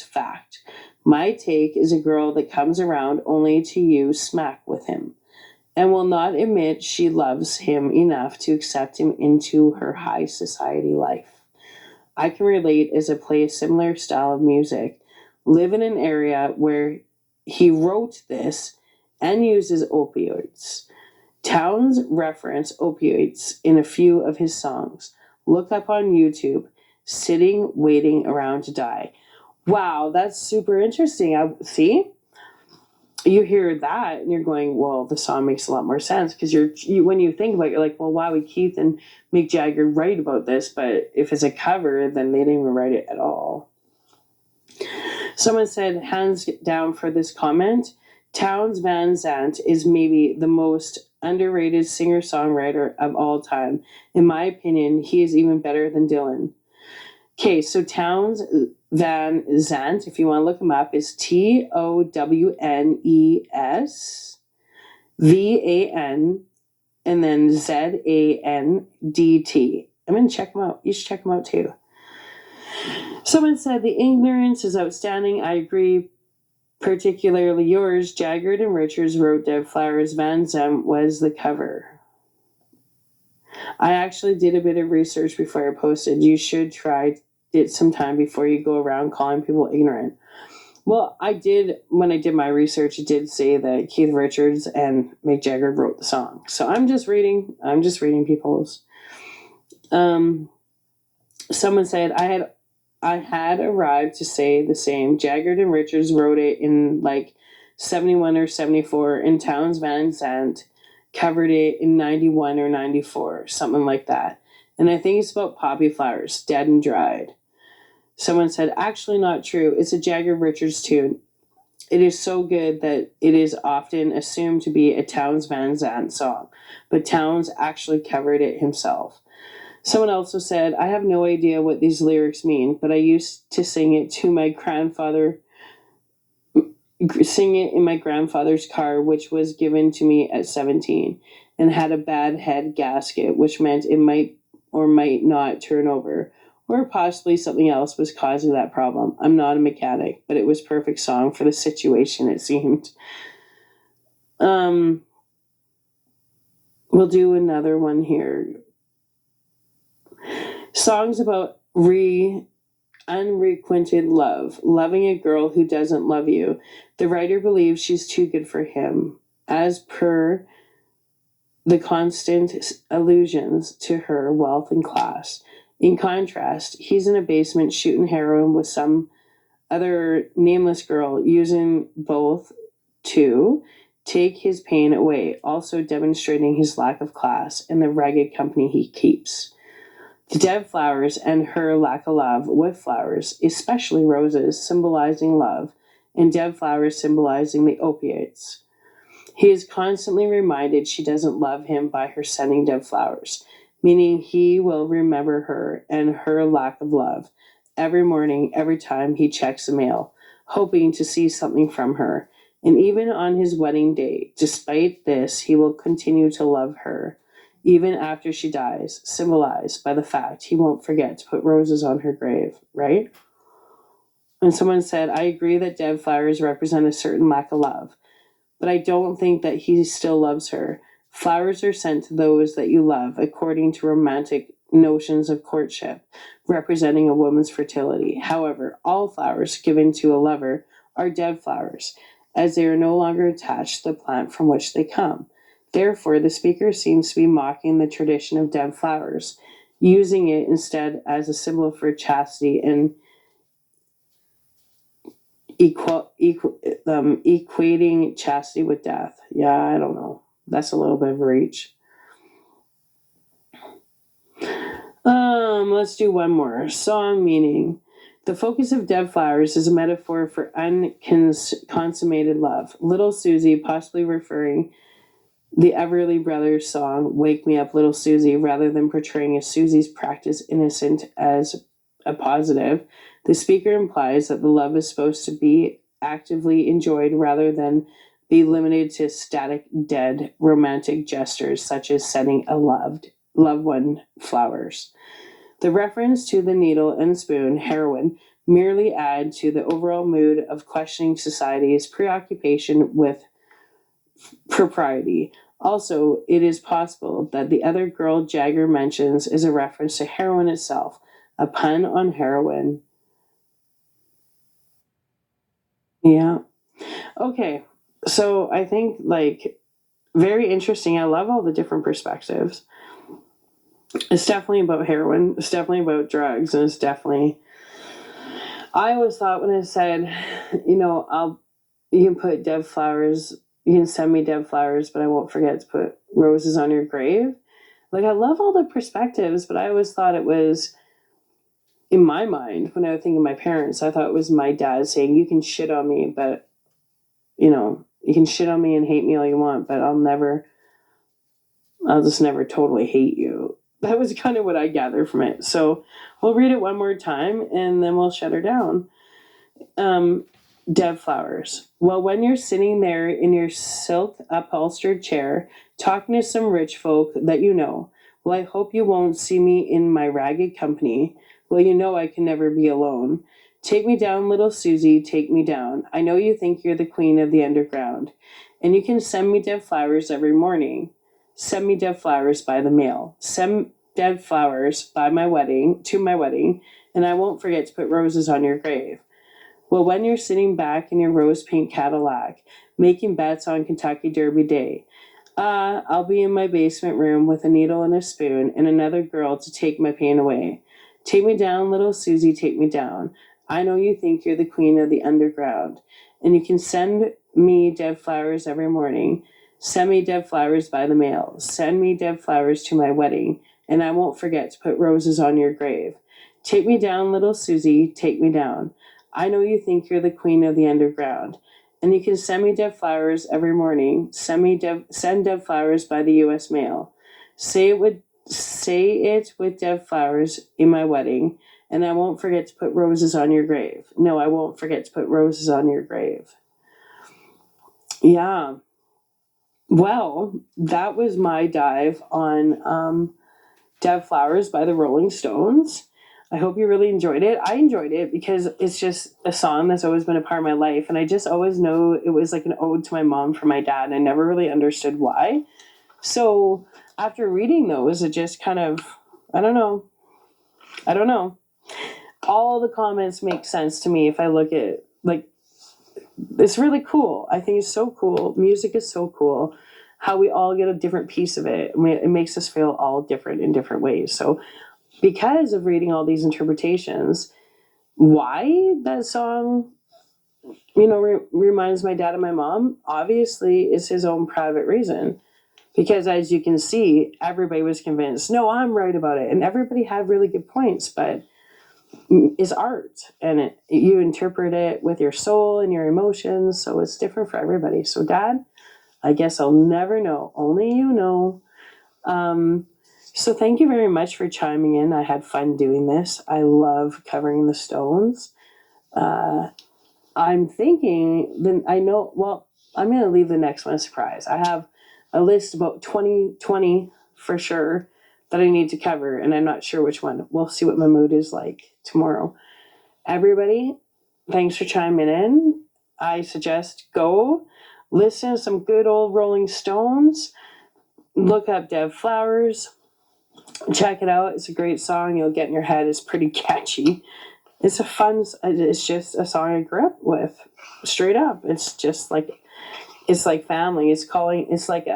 Fact. My take is a girl that comes around only to use smack with him and will not admit she loves him enough to accept him into her high society life. I can relate as I play a similar style of music, live in an area where he wrote this and uses opioids. Townes reference opioids in a few of his songs. Look up on YouTube, Sitting, Waiting Around to Die. Wow, that's super interesting. See? you hear that and you're going, well, the song makes a lot more sense, because when you think about it, you're like, well, why would Keith and Mick Jagger write about this? But if it's a cover, then they didn't even write it at all. Someone said, hands down for this comment, Townes Van Zandt is maybe the most underrated singer-songwriter of all time. In my opinion, he is even better than Dylan. Okay, so Townes Van Zandt, if you want to look him up, is TOWNESVAN and then ZANDT. I'm going to check him out. You should check him out too. Someone said, the ignorance is outstanding. I agree, particularly yours. Jagger and Richards wrote Dead Flowers. Van Zandt was the cover. I actually did a bit of research before I posted. You should try it sometime before you go around calling people ignorant. Well, I did, when I did my research, it did say that Keith Richards and Mick Jagger wrote the song. So I'm just reading people's. Someone said, I had arrived to say the same. Jagger and Richards wrote it in like 71 or 74, and Townes Van Zandt covered it in 91 or 94, something like that. And I think it's about poppy flowers, dead and dried. Someone said, actually not true. It's a Jagger Richards tune. It is so good that it is often assumed to be a Townes Van Zandt song, but Townes actually covered it himself. Someone also said, I have no idea what these lyrics mean, but I used to sing it in my grandfather's car, which was given to me at 17, and had a bad head gasket, which meant it might or might not turn over, or possibly something else was causing that problem. I'm not a mechanic, but it was perfect song for the situation, it seemed. We'll do another one here. Songs about unrequited love, loving a girl who doesn't love you. The writer believes she's too good for him, as per the constant allusions to her wealth and class. In contrast, he's in a basement shooting heroin with some other nameless girl, using both to take his pain away, also demonstrating his lack of class and the ragged company he keeps. The dead flowers and her lack of love with flowers, especially roses, symbolizing love, and dead flowers symbolizing the opiates. He is constantly reminded she doesn't love him by her sending dead flowers, meaning he will remember her and her lack of love every morning, every time he checks the mail, hoping to see something from her. And even on his wedding day, despite this, he will continue to love her, even after she dies, symbolized by the fact he won't forget to put roses on her grave, right? And someone said, I agree that dead flowers represent a certain lack of love, but I don't think that he still loves her. Flowers are sent to those that you love, according to romantic notions of courtship, representing a woman's fertility. However, all flowers given to a lover are dead flowers, as they are no longer attached to the plant from which they come. Therefore, the speaker seems to be mocking the tradition of dead flowers, using it instead as a symbol for chastity and equating chastity with death. Yeah, I don't know. That's a little bit of a reach. Let's do one more. Song meaning. The focus of dead flowers is a metaphor for unconsummated love. Little Susie, possibly referring the Everly Brothers song, Wake Me Up, Little Susie, rather than portraying as Susie's practice innocent as a positive. The speaker implies that the love is supposed to be actively enjoyed rather than be limited to static, dead, romantic gestures such as sending a loved one flowers. The reference to the needle and spoon, heroin, merely add to the overall mood of questioning society's preoccupation with propriety. Also, it is possible that the other girl Jagger mentions is a reference to heroin itself, a pun on heroin. Yeah. Okay. So I think, like, very interesting. I love all the different perspectives. It's definitely about heroin. It's definitely about drugs. And I always thought when it said, You can put dead flowers. You can send me dead flowers, but I won't forget to put roses on your grave. Like, I love all the perspectives, but I always thought it was, in my mind, when I was thinking of my parents, I thought it was my dad saying, you can shit on me, but, you can shit on me and hate me all you want, but I'll just never totally hate you. That was kind of what I gathered from it. So we'll read it one more time and then we'll shut her down. Dead flowers. Well, when you're sitting there in your silk upholstered chair, talking to some rich folk that you know, well, I hope you won't see me in my ragged company. Well, you know I can never be alone. Take me down, little Susie, take me down. I know you think you're the queen of the underground. And you can send me dead flowers every morning. Send me dead flowers by the mail. Send dead flowers to my wedding, and I won't forget to put roses on your grave. Well, when you're sitting back in your rose pink Cadillac, making bets on Kentucky Derby Day, I'll be in my basement room with a needle and a spoon and another girl to take my pain away. Take me down, little Susie, take me down. I know you think you're the queen of the underground, and you can send me dead flowers every morning. Send me dead flowers by the mail. Send me dead flowers to my wedding, and I won't forget to put roses on your grave. Take me down, little Susie, take me down. I know you think you're the queen of the underground, and you can send me dead flowers every morning. Send dead flowers by the U.S. mail. Say it with dead flowers in my wedding, and I won't forget to put roses on your grave. No, I won't forget to put roses on your grave. Yeah. Well, that was my dive on Dead Flowers by the Rolling Stones. I hope you really enjoyed it. I enjoyed it because it's just a song that's always been a part of my life. And I just always know it was like an ode to my mom from my dad. And I never really understood why. So after reading those, it just kind of, I don't know. All the comments make sense to me if I look at, like, it's really cool. I think it's so cool. Music is so cool. How we all get a different piece of it. It makes us feel all different in different ways. So because of reading all these interpretations, why that song, reminds my dad and my mom, obviously is his own private reason. Because as you can see, everybody was convinced, no, I'm right about it. And everybody had really good points, but it's art. And you interpret it with your soul and your emotions. So it's different for everybody. So Dad, I guess I'll never know. Only you know. So thank you very much for chiming in. I had fun doing this. I love covering the Stones. I'm thinking, I'm going to leave the next one a surprise. I have a list about 20 for sure that I need to cover, and I'm not sure which one. We'll see what my mood is like tomorrow. Everybody, thanks for chiming in. I suggest go listen to some good old Rolling Stones. Look up Dead Flowers. Check it out. It's a great song. You'll get in your head. It's pretty catchy. It's just a song I grew up with. Straight up. It's like family. It's like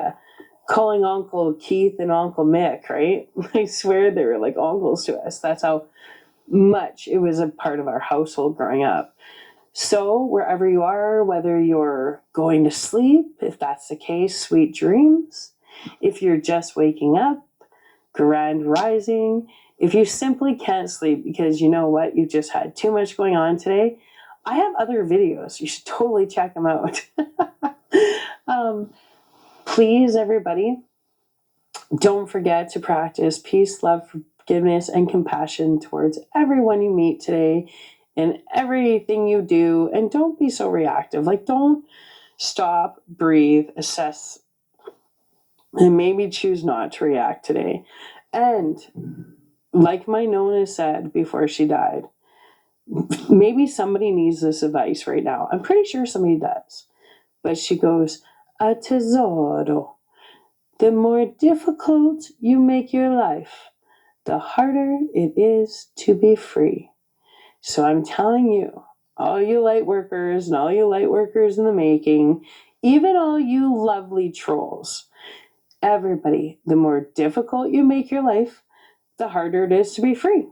calling Uncle Keith and Uncle Mick, right? I swear they were like uncles to us. That's how much it was a part of our household growing up. So wherever you are, whether you're going to sleep, if that's the case, sweet dreams. If you're just waking up, grand rising. If you simply can't sleep because you know what, you just had too much going on today, I have other videos. You should totally check them out. Please, everybody, don't forget to practice peace, love, forgiveness, and compassion towards everyone you meet today and everything you do. And don't be so reactive. Like, don't stop, breathe, assess, and maybe choose not to react today. And like my Nona said before she died, maybe somebody needs this advice right now. I'm pretty sure somebody does. But she goes, a tesoro. The more difficult you make your life, the harder it is to be free. So I'm telling you, all you light workers and all you light workers in the making, even all you lovely trolls, everybody, the more difficult you make your life, the harder it is to be free.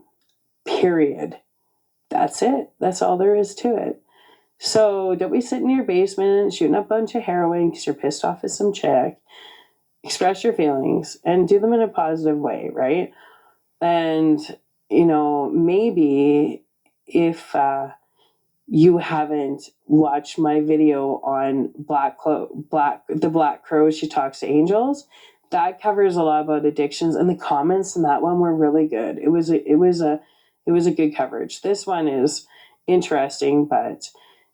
Period. That's it. That's all there is to it. So don't be sitting in your basement shooting up a bunch of heroin because you're pissed off at some chick. Express your feelings and do them in a positive way, right? And, maybe if you haven't watched my video on the Black Crow, She Talks to Angels, that covers a lot about addictions, and the comments in that one were really good. It was a good coverage. This one is interesting, but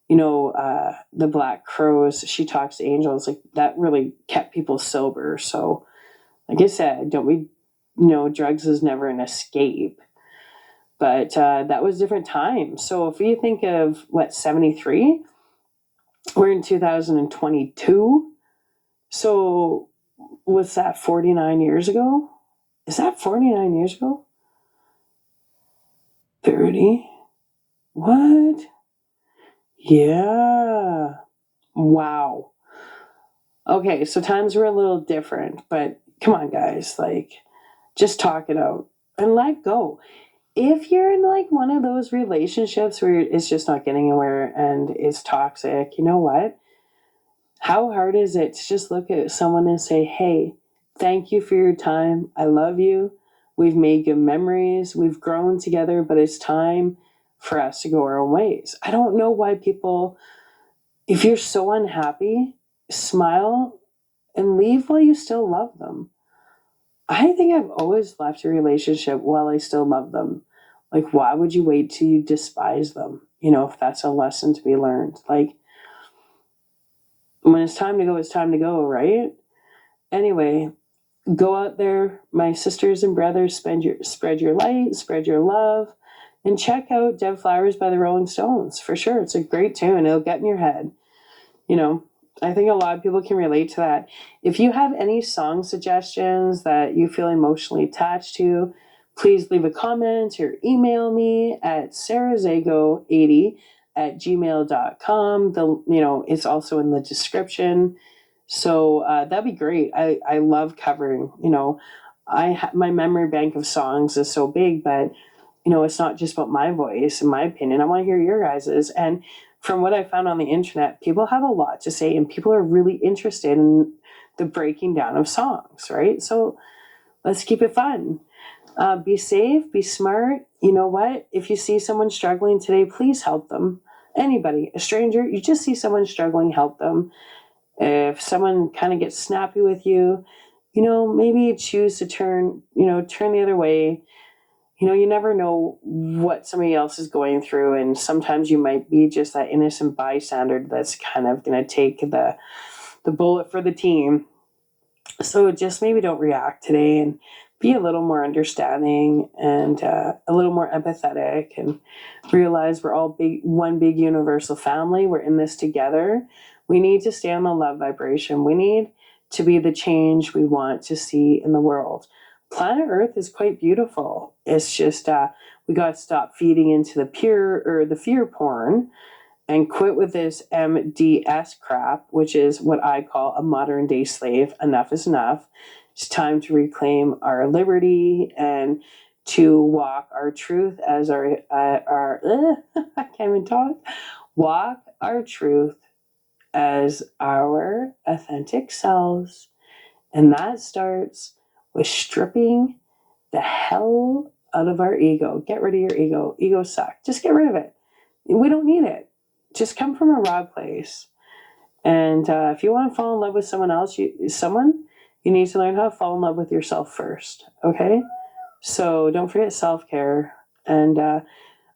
the Black Crows, She Talks to Angels, like that really kept people sober. So, like I said, don't we drugs is never an escape. But that was different times. So if you think of 73, we're in 2022. So what's that, 49 years ago? Is that 49 years ago? 30? What? Yeah. Wow. Okay, so times were a little different, but come on, guys, like, just talk it out and let go. If you're in like one of those relationships where it's just not getting anywhere and it's toxic, you know what? How hard is it to just look at someone and say, hey, thank you for your time. I love you. We've made good memories. We've grown together, but it's time for us to go our own ways. I don't know why people, if you're so unhappy, smile and leave while you still love them. I think I've always left a relationship while I still love them. Like, why would you wait till you despise them? If that's a lesson to be learned. Like, when it's time to go, it's time to go, right? Anyway, go out there, my sisters and brothers, spread your light, spread your love, and check out Dead Flowers by the Rolling Stones. For sure, it's a great tune. It'll get in your head. I think a lot of people can relate to that. If you have any song suggestions that you feel emotionally attached to, please leave a comment or email me at sarahzago80@gmail.com. It's also in the description. So that'd be great. I love covering, my memory bank of songs is so big, but it's not just about my voice and my opinion. I want to hear your guys's. And from what I found on the internet, people have a lot to say and people are really interested in the breaking down of songs, right? So let's keep it fun. Be safe, be smart. You know what? If you see someone struggling today, please help them. Anybody, a stranger, you just see someone struggling, help them. If someone kind of gets snappy with you, maybe choose to turn the other way. You never know what somebody else is going through, and sometimes you might be just that innocent bystander that's kind of going to take the bullet for the team. So just maybe don't react today and be a little more understanding and a little more empathetic, and realize we're all one big universal family. We're in this together. We need to stay on the love vibration. We need to be the change we want to see in the world. Planet Earth is quite beautiful. It's just we got to stop feeding into the fear porn and quit with this MDS crap, which is what I call a modern day slave. Enough is enough. It's time to reclaim our liberty and to walk our truth as I can't even talk. Walk our truth as our authentic selves. And that starts with stripping the hell out of our ego. Get rid of your ego. Ego sucks. Just get rid of it. We don't need it. Just come from a raw place. And if you want to fall in love with someone else, you need to learn how to fall in love with yourself first. Okay? So don't forget self-care. And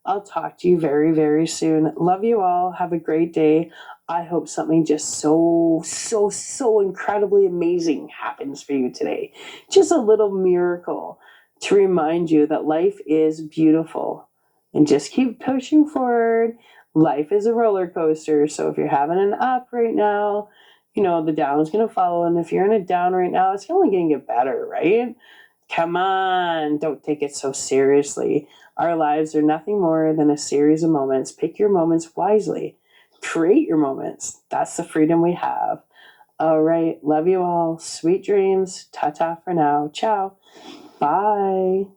I'll talk to you very, very soon. Love you all. Have a great day. I hope something just so, so, so incredibly amazing happens for you today. Just a little miracle to remind you that life is beautiful. And just keep pushing forward. Life is a roller coaster. So if you're having an up right now, the down is going to follow. And if you're in a down right now, it's only going to get better, right? Come on, don't take it so seriously. Our lives are nothing more than a series of moments. Pick your moments wisely. Create your moments. That's the freedom we have. All right. Love you all. Sweet dreams. Ta-ta for now. Ciao. Bye.